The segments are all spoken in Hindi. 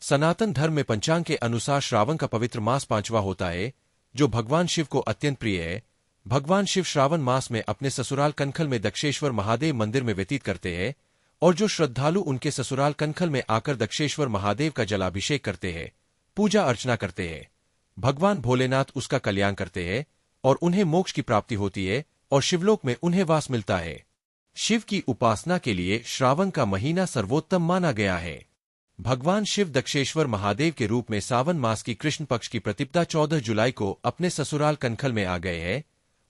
सनातन धर्म में पंचांग के अनुसार श्रावण का पवित्र मास पांचवा होता है, जो भगवान शिव को अत्यंत प्रिय है। भगवान शिव श्रावण मास में अपने ससुराल कनखल में दक्षेश्वर महादेव मंदिर में व्यतीत करते हैं, और जो श्रद्धालु उनके ससुराल कनखल में आकर दक्षेश्वर महादेव का जलाभिषेक करते हैं, पूजा अर्चना करते हैं, भगवान भोलेनाथ उसका कल्याण करते हैं और उन्हें मोक्ष की प्राप्ति होती है और शिवलोक में उन्हें वास मिलता है। शिव की उपासना के लिए श्रावण का महीना सर्वोत्तम माना गया है। भगवान शिव दक्षेश्वर महादेव के रूप में सावन मास की कृष्ण पक्ष की प्रतिपदा 14 जुलाई को अपने ससुराल कनखल में आ गए हैं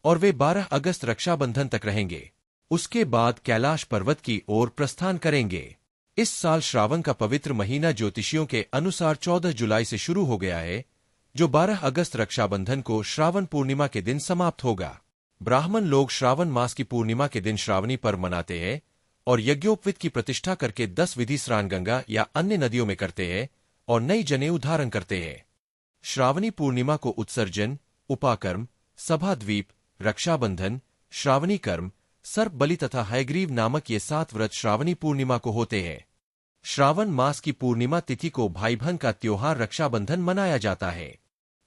और वे 12 अगस्त रक्षाबंधन तक रहेंगे। उसके बाद कैलाश पर्वत की ओर प्रस्थान करेंगे। इस साल श्रावण का पवित्र महीना ज्योतिषियों के अनुसार 14 जुलाई से शुरू हो गया है, जो 12 अगस्त रक्षाबंधन को श्रावण पूर्णिमा के दिन समाप्त होगा। ब्राह्मण लोग श्रावण मास की पूर्णिमा के दिन श्रावणी पर्व मनाते हैं और यज्ञोपवीत की प्रतिष्ठा करके 10 विधि स्नान गंगा या अन्य नदियों में करते हैं और नई जनेऊ धारण करते हैं। श्रावणी पूर्णिमा को उत्सर्जन, उपाकर्म, सभाद्वीप, रक्षाबंधन, श्रावणी कर्म, सर्प बलि तथा हयग्रीव नामक ये 7 व्रत श्रावणी पूर्णिमा को होते हैं। श्रावण मास की पूर्णिमा तिथि को भाई बहन का त्योहार रक्षाबंधन मनाया जाता है।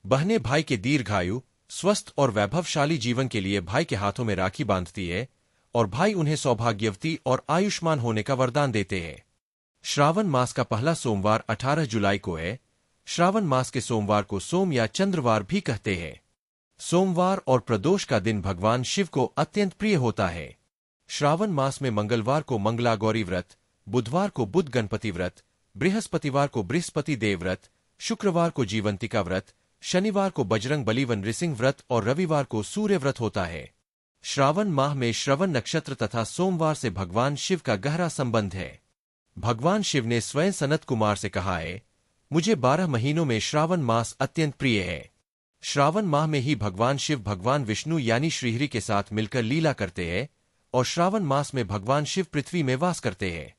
बहनें भाई के दीर्घायु, स्वस्थ और वैभवशाली जीवन के लिए भाई के हाथों में राखी बांधती है और भाई उन्हें सौभाग्यवती और आयुष्मान होने का वरदान देते हैं। श्रावण मास का पहला सोमवार 18 जुलाई को है। श्रावण मास के सोमवार को सोम या चंद्रवार भी कहते हैं। सोमवार और प्रदोष का दिन भगवान शिव को अत्यंत प्रिय होता है। श्रावण मास में मंगलवार को मंगलागौरी व्रत, बुधवार को बुध गणपति व्रत, बृहस्पतिवार को बृहस्पति देव व्रत, शुक्रवार को जीवंतिका व्रत, शनिवार को बजरंग बली व नृसिंह व्रत और रविवार को सूर्य व्रत होता है। श्रावण माह में श्रवण नक्षत्र तथा सोमवार से भगवान शिव का गहरा संबंध है। भगवान शिव ने स्वयं सनत कुमार से कहा है, मुझे 12 महीनों में श्रावण मास अत्यंत प्रिय है। श्रावण माह में ही भगवान शिव भगवान विष्णु यानी श्रीहरि के साथ मिलकर लीला करते हैं और श्रावण मास में भगवान शिव पृथ्वी में वास करते हैं।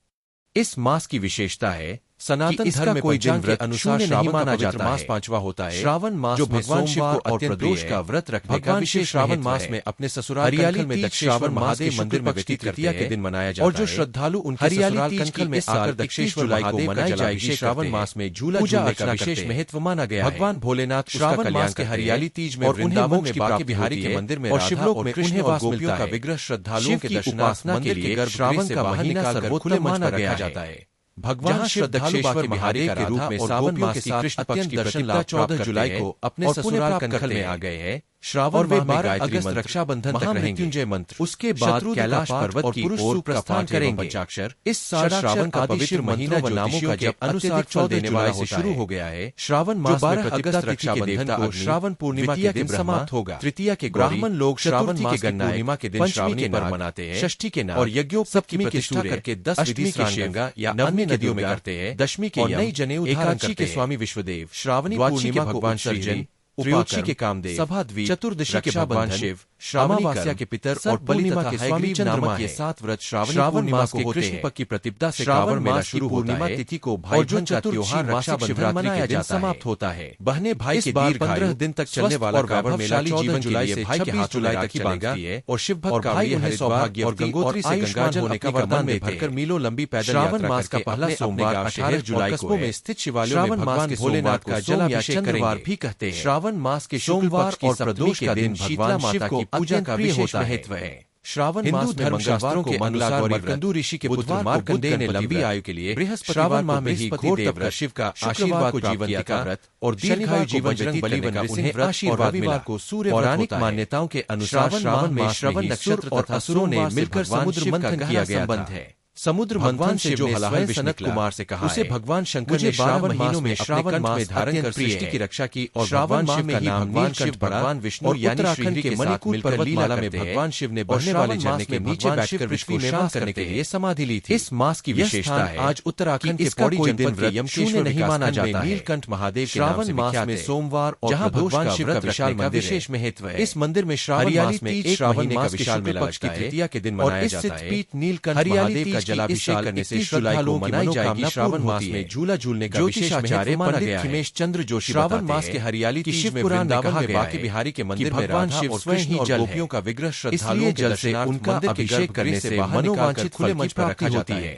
इस मास की विशेषता है, सनातन धर्म में कोई दिन व्रत अनुसार श्रावण माना जाता है। मास पांचवा होता है। श्रावण मास जो भगवान शिव को और प्रदोष का व्रत रखने का विशेष श्रावण मास में अपने ससुराल कनखल में दक्षेश्वर महादेव मंदिर में व्यतीत तृतीया के दिन मनाया जाता है। और जो श्रद्धालु उनके ससुराल कनखल में आकर दक्षेश्वर महादेव को मनाई जाएगी श्रावण मास में झूला झूलने का विशेष महत्व माना गया है। भगवान भोलेनाथ श्रावण मास के हरियाली तीज में वृंदावन में बांके बिहारी के मंदिर में और शिवलोक में कृष्ण और गोपियों का विग्रह श्रद्धालुओं के दर्शनार्थी के लिए श्रावण का महीना सर्वोत्तम माना गया जाता है। भगवान शिव दक्षेश्वर महादेव के रूप में सावन मास की कृष्ण पक्ष की प्रतिपदा 14 जुलाई को अपने ससुराल कनखल में आ गए हैं। श्रावण वे 12 अगस्त रक्षाबंधन तक रहेंगे। मृत्युंजय मंत्र, उसके बाद कैलाश पर्वत की ओर प्रस्थान करेंगे। पंचाक्षर, इस साल श्रावण का पवित्र महीना व नामों का जप अनुसार 14 जुलाई से शुरू हो गया है। श्रावण मास 12 अगस्त रक्षाबंधन को श्रावण पूर्णिमा के दिन समाप्त होगा। तृतीया के ब्राह्मण लोग श्रावण मास की पूर्णिमा के दिन श्रावणी पर्व मनाते हैं। षष्ठी के नाम और यज्ञोपवीत की प्रतिष्ठा करके 10 विधि स्नान गंगा या अन्य नदियों में करते हैं। दशमी के नई जनेऊ धारण करते हैं। स्वामी विश्वदेव, श्रावणी पूर्णिमा को भगवान श्रीजन, त्रयोदशी के कामदेव, सभाद्वीप, चतुर्दशी के भगवान शिव, अमावास्या के पितर और पूर्णिमा के स्वामी चंद्रमा के 7 व्रत श्रावण मास के कृष्ण पक्ष की प्रतिपदा से श्रावण मेला शुरू होता है। तिथि को भाई बहन का त्योहार रक्षाबंधन मनाया जाता है। समाप्त होता है। बहनें भाई के दीर्घ 15 दिन तक चलने वाला श्रावण मेला 14 जुलाई से भाई के हाथ जुलाई तक ही बांधती और शिव भक्त का भाई उन्हें सौभाग्य और गंगोत्री से गंगाजल होने का वरदान में भरकर मीलों लंबी पैदल श्रावण मास का पहला सोमवार 18 जुलाई को में स्थित शिवालयों में भगवान भोलेनाथ का जलाभिषेक करेंगे भी कहते हैं। श्रावण मास के सोमवार और प्रदोष का दिन भगवान शिव को पूजा का विशेष महत्व है। श्रावण मास में मंगलवार को मंगलागौरी मर्कंडू ऋषि के पुत्र मार्कंडेय ने लंबी आयु के लिए श्रावण माह में ही घोर तप शिव का आशीर्वाद को जीवंतिका व्रत और दीर्घायु जीवन बजरंग बली व नृसिंह व्रत और रविवार को सूर्य पौराणिक मान्यताओं के अनुसार श्रावण में श्रवण नक्षत्र और असुरों ने मिलकर समुद्र मंथन किया गया संबंध है। समुद्र मंथन से जो हलाहल सनत कुमार से कहा उसे भगवान शंकर ने श्रावण महीनों में श्रावण मास धारण कर सृष्टि की रक्षा की और श्रावण माह में ही भगवान शिव भगवान विष्णु यानी उत्तराखंड के मणिकूट पर्वतमाला में भगवान शिव ने बढ़ने वाले झरने के नीचे बैठकर विष्णु में वास करने के लिए समाधि ली थी। इस मास की विशेषता है आज उत्तराखंड के पौड़ी जनपद के यमकेश्वर नहीं माना जाता है। नीलकंठ महादेव श्रावण मास में सोमवार और जहाँ भगवान शिव का विशाल विशेष महत्व है। इस मंदिर में श्रावण मास में एक श्रावण मास के शुक्ल पक्ष की तृतीया के दिन मनाया जाता है। पीठ नीलकंठ महादेव का जलाभिषेक करने से श्रद्धालुओं की मनाई जाएगी। श्रावण मास में झूला झूलने का विशेष महत्व माना गया है। हिमेश चंद्र जोशी श्रावण मास के हरियाली तीज में वृंदावन में बांके बिहारी के मंदिर में भगवान शिव स्वयं ही जल गोपियों का विग्रह श्रद्धालुओं जल से उनका अभिषेक करने से मनोवांछित खुले मंच पर रखा जाता है।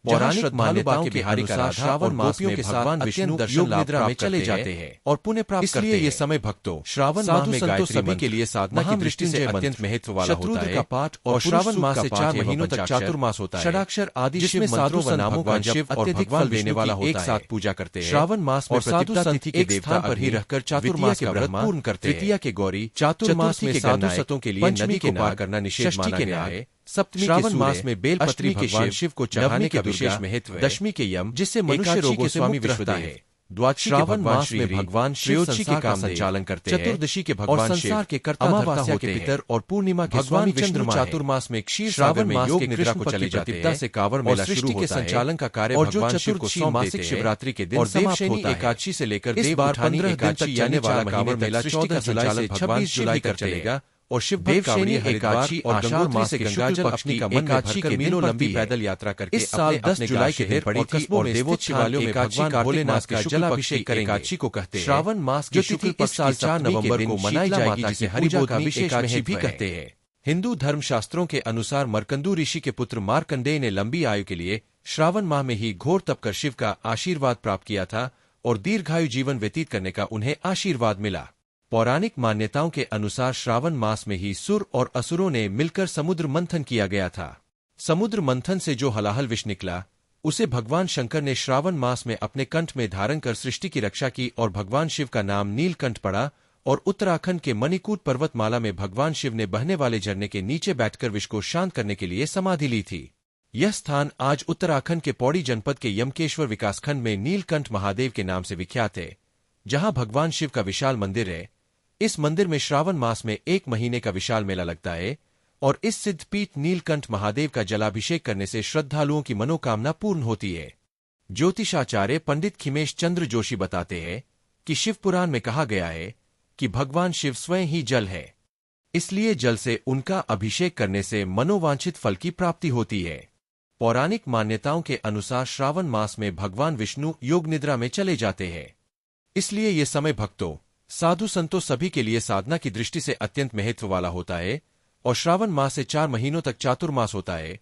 पौराणिक मान्यताओं के अनुसार श्रावण मास में भगवान विष्णु योग निद्रा में चले जाते हैं और पुण्य प्राप्त करते हैं। इसलिए ये समय भक्तों श्रावण माह में गायत्री सभी के लिए साधना की दृष्टि से अत्यंत महत्व वाला होता है। का पाठ और श्रावण मास से 4 महीनों तक चातुर्मास होता है। षडाक्षर आदि जिसमें साधु व नामों का शिव और भगवान देने वाला होता है एक साथ पूजा करते हैं। श्रावण मास में साधु तिथि के देवता पर ही रहकर चातुर्मास के व्रत पूर्ण करते हैं। तृतीया के गौरी चातुर्मास में साधु सतों के लिए नदी को पार करना निषेध माना गया है। सप्तमी श्रावण मास में बेलपत्री भगवान शिव को चढ़ाने का विशेष महत्व है। दशमी के यम जिससे मनुष्य रोगों से स्वामी विश्वता है। द्वादशी श्रावण मास में भगवान शिव संसार का संचालन करते हैं। चतुर्दशी के भगवान संसार के कर्ता अमावस्या के पितर और पूर्णिमा के भगवान विष्णु चातुर्मास में क्षीर श्रावण में योग निद्रा को चले जाते हैं से कांवड़ मेला शुरू होता है। संचालन का कार्य भगवान शिव को सौंप देते हैं। शिवरात्रि के दिन और देवशयनी एकादशी से लेकर देव उठानी एकादशी यानी वाला कांवड़ मेला 14 जुलाई से 26 जुलाई तक चलेगा और शिव देवशयनी एकादशी और गंगोत्री से गंगाजल अपनी एकादशी के मीलों लंबी पैदल यात्रा करके इस साल 10 जुलाई के दिन पड़ी थी और देवोत्थान शिवालयों में भगवान भोलेनाथ का जलाभिषेक करेंगे। एकादशी को कहते हैं। श्रावण मास की शुक्ल पक्ष इस साल 4 नवंबर को मनाई जाएगी जिसे हरिबोधिनी एकादशी भी कहते हैं। हिंदू धर्म शास्त्रों के अनुसार मर्कंडू ऋषि के पुत्र मार्कंडेय ने लंबी आयु के लिए श्रावण माह में ही घोर तप कर शिव का आशीर्वाद प्राप्त किया था और दीर्घायु जीवन व्यतीत करने का उन्हें आशीर्वाद मिला। पौराणिक मान्यताओं के अनुसार श्रावण मास में ही सुर और असुरों ने मिलकर समुद्र मंथन किया गया था। समुद्र मंथन से जो हलाहल विष निकला उसे भगवान शंकर ने श्रावण मास में अपने कंठ में धारण कर सृष्टि की रक्षा की और भगवान शिव का नाम नीलकंठ पड़ा और उत्तराखंड के मणिकूट पर्वतमाला में भगवान शिव ने बहने वाले झरने के नीचे बैठकर विष को शांत करने के लिए समाधि ली थी। यह स्थान आज उत्तराखंड के पौड़ी जनपद के यमकेश्वर विकासखंड में नीलकंठ महादेव के नाम से विख्यात है, जहां भगवान शिव का विशाल मंदिर है। इस मंदिर में श्रावण मास में 1 महीने का विशाल मेला लगता है और इस सिद्ध पीठ नीलकंठ महादेव का जलाभिषेक करने से श्रद्धालुओं की मनोकामना पूर्ण होती है। ज्योतिषाचार्य पंडित खिमेश चंद्र जोशी बताते हैं कि शिव पुराण में कहा गया है कि भगवान शिव स्वयं ही जल है, इसलिए जल से उनका अभिषेक करने से मनोवांछित फल की प्राप्ति होती है। पौराणिक मान्यताओं के अनुसार श्रावण मास में भगवान विष्णु योग निद्रा में चले जाते हैं, इसलिए ये समय भक्तों साधु संतों सभी के लिए साधना की दृष्टि से अत्यंत महत्व वाला होता है। और श्रावण मास से 4 महीनों तक चातुर्मास होता है,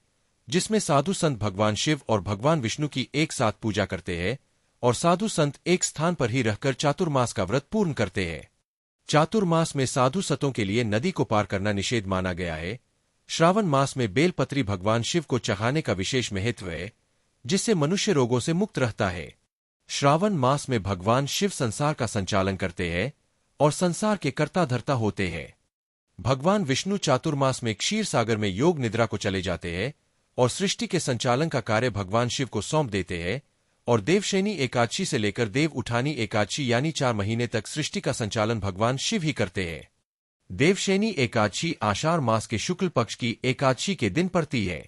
जिसमें साधु संत भगवान शिव और भगवान विष्णु की एक साथ पूजा करते हैं और साधु संत एक स्थान पर ही रहकर चातुर्मास का व्रत पूर्ण करते हैं। चातुर्मास में साधु संतों के लिए नदी को पार करना निषेध माना गया है। श्रावण मास में बेलपत्री भगवान शिव को चढ़ाने का विशेष महत्व है, जिससे मनुष्य रोगों से मुक्त रहता है। श्रावण मास में भगवान शिव संसार का संचालन करते हैं और संसार के कर्ता धर्ता होते हैं। भगवान विष्णु चातुर्मास में क्षीर सागर में योग निद्रा को चले जाते हैं और सृष्टि के संचालन का कार्य भगवान शिव को सौंप देते हैं और देवशयनी एकादशी से लेकर देव उठानी एकादशी यानी 4 महीने तक सृष्टि का संचालन भगवान शिव ही करते हैं। देवशयनी एकादशी आषाढ़ मास के शुक्ल पक्ष की एकादशी के दिन पड़ती है।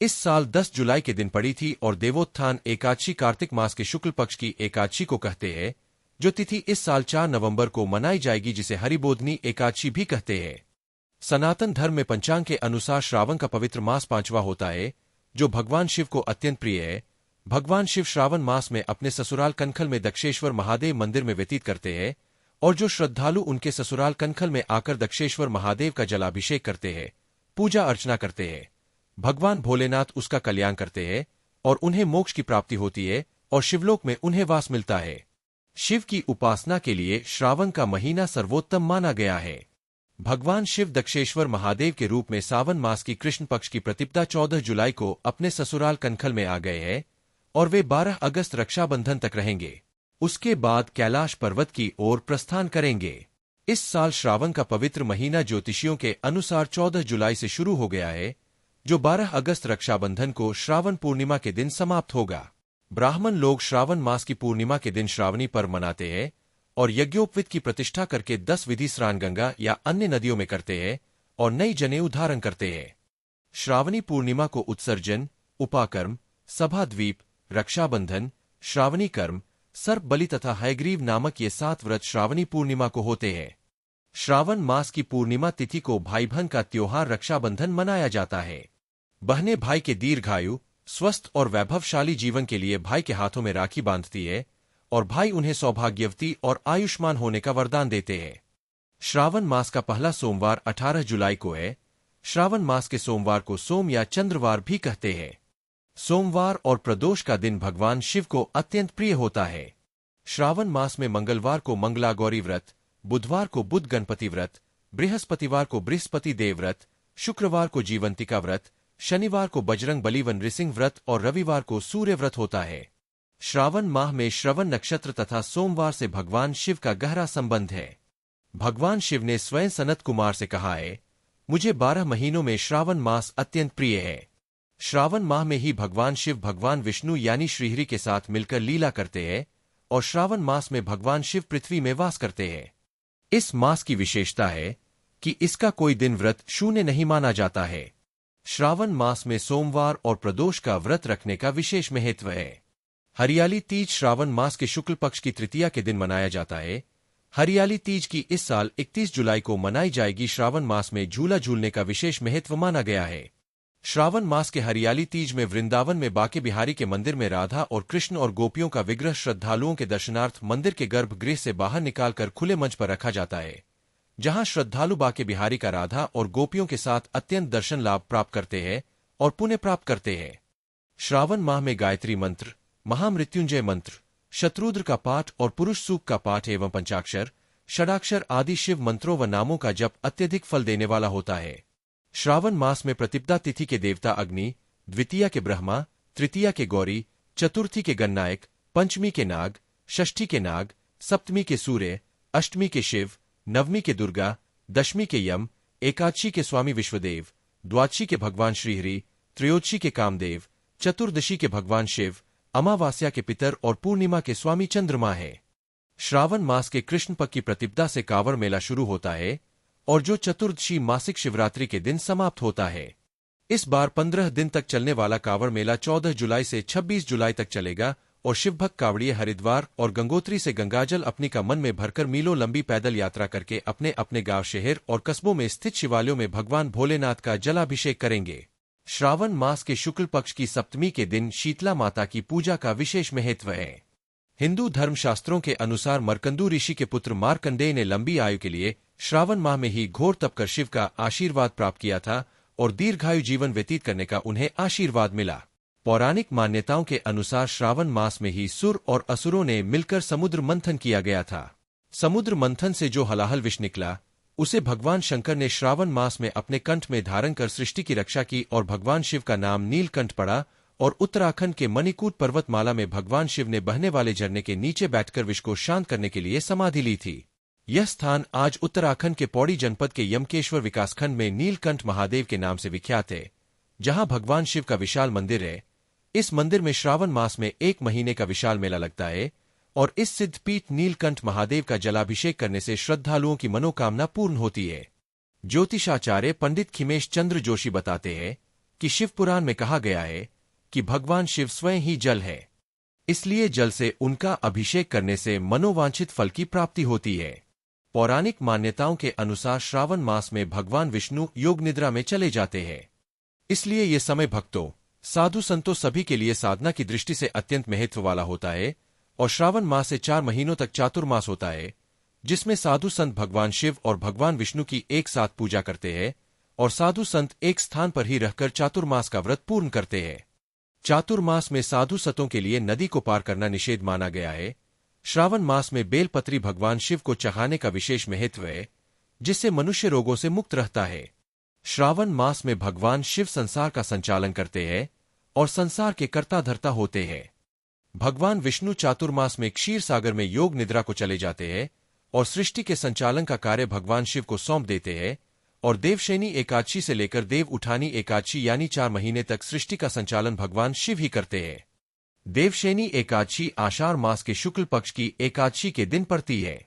इस साल 10 जुलाई के दिन पड़ी थी और देवोत्थान एकादशी कार्तिक मास के शुक्ल पक्ष की एकादशी को कहते हैं, जो तिथि इस साल 4 नवंबर को मनाई जाएगी, जिसे हरिबोधिनी एकादशी भी कहते हैं। सनातन धर्म में पंचांग के अनुसार श्रावण का पवित्र मास 5वां होता है, जो भगवान शिव को अत्यंत प्रिय है। भगवान शिव श्रावण मास में अपने ससुराल कनखल में दक्षेश्वर महादेव मंदिर में व्यतीत करते हैं और जो श्रद्धालु उनके ससुराल कनखल में आकर दक्षेश्वर महादेव का जलाभिषेक करते हैं, पूजा अर्चना करते हैं, भगवान भोलेनाथ उसका कल्याण करते हैं और उन्हें मोक्ष की प्राप्ति होती है और शिवलोक में उन्हें वास मिलता है। शिव की उपासना के लिए श्रावण का महीना सर्वोत्तम माना गया है। भगवान शिव दक्षेश्वर महादेव के रूप में सावन मास की कृष्ण पक्ष की प्रतिपदा 14 जुलाई को अपने ससुराल कनखल में आ गए हैं और वे 12 अगस्त रक्षाबंधन तक रहेंगे। उसके बाद कैलाश पर्वत की ओर प्रस्थान करेंगे। इस साल श्रावण का पवित्र महीना ज्योतिषियों के अनुसार 14 जुलाई से शुरू हो गया है, जो 12 अगस्त रक्षाबंधन को श्रावण पूर्णिमा के दिन समाप्त होगा। ब्राह्मण लोग श्रावण मास की पूर्णिमा के दिन श्रावणी पर्व मनाते हैं और यज्ञोपवीत की प्रतिष्ठा करके 10 विधि स्नान गंगा या अन्य नदियों में करते हैं और नई जनेऊ धारण करते हैं। श्रावणी पूर्णिमा को उत्सर्जन, उपाकर्म, सभाद्वीप, रक्षाबंधन, श्रावणी कर्म, सर्प बलि तथा हयग्रीव नामक ये 7 व्रत श्रावणी पूर्णिमा को होते हैं। श्रावण मास की पूर्णिमा तिथि को भाई बहन का त्योहार रक्षाबंधन मनाया जाता है। बहनें भाई के दीर्घायु, स्वस्थ और वैभवशाली जीवन के लिए भाई के हाथों में राखी बांधती है और भाई उन्हें सौभाग्यवती और आयुष्मान होने का वरदान देते हैं। श्रावण मास का पहला सोमवार 18 जुलाई को है। श्रावण मास के सोमवार को सोम या चंद्रवार भी कहते हैं। सोमवार और प्रदोष का दिन भगवान शिव को अत्यंत प्रिय होता है। श्रावण मास में मंगलवार को मंगला गौरी व्रत, बुधवार को बुध गणपति व्रत, बृहस्पतिवार को बृहस्पति देव व्रत, शुक्रवार को जीवंतिका व्रत, शनिवार को बजरंग बली नृसिंह व्रत और रविवार को सूर्य व्रत होता है। श्रावण माह में श्रवण नक्षत्र तथा सोमवार से भगवान शिव का गहरा संबंध है। भगवान शिव ने स्वयं सनत कुमार से कहा है, मुझे 12 महीनों में श्रावण मास अत्यंत प्रिय है। श्रावण माह में ही भगवान शिव भगवान विष्णु यानी श्रीहरि के साथ मिलकर लीला करते हैं और श्रावण मास में भगवान शिव पृथ्वी में वास करते हैं। इस मास की विशेषता है कि इसका कोई दिन व्रत शून्य नहीं माना जाता है। श्रावण मास में सोमवार और प्रदोष का व्रत रखने का विशेष महत्व है। हरियाली तीज श्रावण मास के शुक्ल पक्ष की तृतीया के दिन मनाया जाता है। हरियाली तीज की इस साल 31 जुलाई को मनाई जाएगी। श्रावण मास में झूला झूलने का विशेष महत्व माना गया है। श्रावण मास के हरियाली तीज में वृंदावन में बांके बिहारी के मंदिर में राधा और कृष्ण और गोपियों का विग्रह श्रद्धालुओं के दर्शनार्थ मंदिर के गर्भगृह से बाहर निकालकर खुले मंच पर रखा जाता है, जहां श्रद्धालु बांके बिहारी का राधा और गोपियों के साथ अत्यंत दर्शन लाभ प्राप्त करते हैं और पुण्य प्राप्त करते हैं। श्रावण माह में गायत्री मंत्र, महामृत्युंजय मंत्र, शत्रुद्र का पाठ और पुरुष सूक्त का पाठ एवं पंचाक्षर, षडाक्षर आदि शिव मंत्रों व नामों का जप अत्यधिक फल देने वाला होता है। श्रावण मास में प्रतिपदा तिथि के देवता अग्नि, द्वितीया के ब्रह्मा, तृतीया के गौरी, चतुर्थी के गणनायक, पंचमी के नाग, षष्ठी के नाग, सप्तमी के सूर्य, अष्टमी के शिव, नवमी के दुर्गा, दशमी के यम, एकादशी के स्वामी विश्वदेव, द्वादशी के भगवान श्रीहरि, त्रयोदशी के कामदेव, चतुर्दशी के भगवान शिव, अमावास्या के पितर और पूर्णिमा के स्वामी चंद्रमा है। श्रावण मास के कृष्ण पक्ष की प्रतिपदा से कांवड़ मेला शुरू होता है और जो चतुर्दशी मासिक शिवरात्रि के दिन समाप्त होता है। इस बार 15 दिन तक चलने वाला कांवड़ मेला 14 जुलाई से 26 जुलाई तक चलेगा और शिवभक्त कांवड़िए हरिद्वार और गंगोत्री से गंगाजल अपनी का मन में भरकर मीलों लंबी पैदल यात्रा करके अपने अपने गांव, शहर और कस्बों में स्थित शिवालयों में भगवान भोलेनाथ का जलाभिषेक करेंगे। श्रावण मास के शुक्ल पक्ष की सप्तमी के दिन शीतला माता की पूजा का विशेष महत्व है। हिंदू धर्मशास्त्रों के अनुसार मर्कंडू ऋषि के पुत्र मार्कंडेय ने लंबी आयु के लिए श्रावण माह में ही घोर तप कर शिव का आशीर्वाद प्राप्त किया था और दीर्घायु जीवन व्यतीत करने का उन्हें आशीर्वाद मिला। पौराणिक मान्यताओं के अनुसार श्रावण मास में ही सुर और असुरों ने मिलकर समुद्र मंथन किया गया था। समुद्र मंथन से जो हलाहल विष निकला, उसे भगवान शंकर ने श्रावण मास में अपने कंठ में धारण कर सृष्टि की रक्षा की और भगवान शिव का नाम नीलकंठ पड़ा और उत्तराखंड के मणिकूट पर्वतमाला में भगवान शिव ने बहने वाले झरने के नीचे बैठकर विष को शांत करने के लिए समाधि ली थी। यह स्थान आज उत्तराखंड के पौड़ी जनपद के यमकेश्वर विकासखंड में नीलकंठ महादेव के नाम से विख्यात है, जहां भगवान शिव का विशाल मंदिर है। इस मंदिर में श्रावण मास में 1 महीने का विशाल मेला लगता है और इस सिद्ध पीठ नीलकंठ महादेव का जलाभिषेक करने से श्रद्धालुओं की मनोकामना पूर्ण होती है। ज्योतिषाचार्य पंडित खिमेश चंद्र जोशी बताते हैं कि शिव पुराण में कहा गया है कि भगवान शिव स्वयं ही जल है, इसलिए जल से उनका अभिषेक करने से मनोवांछित फल की प्राप्ति होती है। पौराणिक मान्यताओं के अनुसार श्रावण मास में भगवान विष्णु योग निद्रा में चले जाते हैं, इसलिए ये समय भक्तों, साधु संतों सभी के लिए साधना की दृष्टि से अत्यंत महत्व वाला होता है। और श्रावण मास से 4 महीनों तक चातुर्मास होता है, जिसमें साधु संत भगवान शिव और भगवान विष्णु की एक साथ पूजा करते हैं और साधु संत एक स्थान पर ही रहकर चातुर्मास का व्रत पूर्ण करते हैं। चातुर्मास में साधु संतों के लिए नदी को पार करना निषेध माना गया है। श्रावण मास में बेलपत्री भगवान शिव को चढ़ाने का विशेष महत्व है, जिससे मनुष्य रोगों से मुक्त रहता है। श्रावण मास में भगवान शिव संसार का संचालन करते हैं और संसार के कर्ता धर्ता होते हैं। भगवान विष्णु चातुर्मास में क्षीर सागर में योग निद्रा को चले जाते हैं और सृष्टि के संचालन का कार्य भगवान शिव को सौंप देते हैं और देवशयनी एकादशी से लेकर देव उठानी एकादशी यानी 4 महीने तक सृष्टि का संचालन भगवान शिव ही करते हैं। देवशयनी एकादशी आषाढ़ मास के शुक्ल पक्ष की एकादशी के दिन पड़ती है।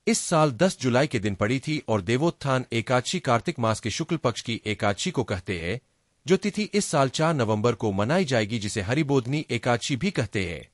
इस साल 10 जुलाई के दिन पड़ी थी और देवोत्थान एकादशी कार्तिक मास के शुक्ल पक्ष की एकादशी को कहते हैं, जो तिथि इस साल 4 नवंबर को मनाई जाएगी, जिसे हरिबोधनी एकादशी भी कहते हैं।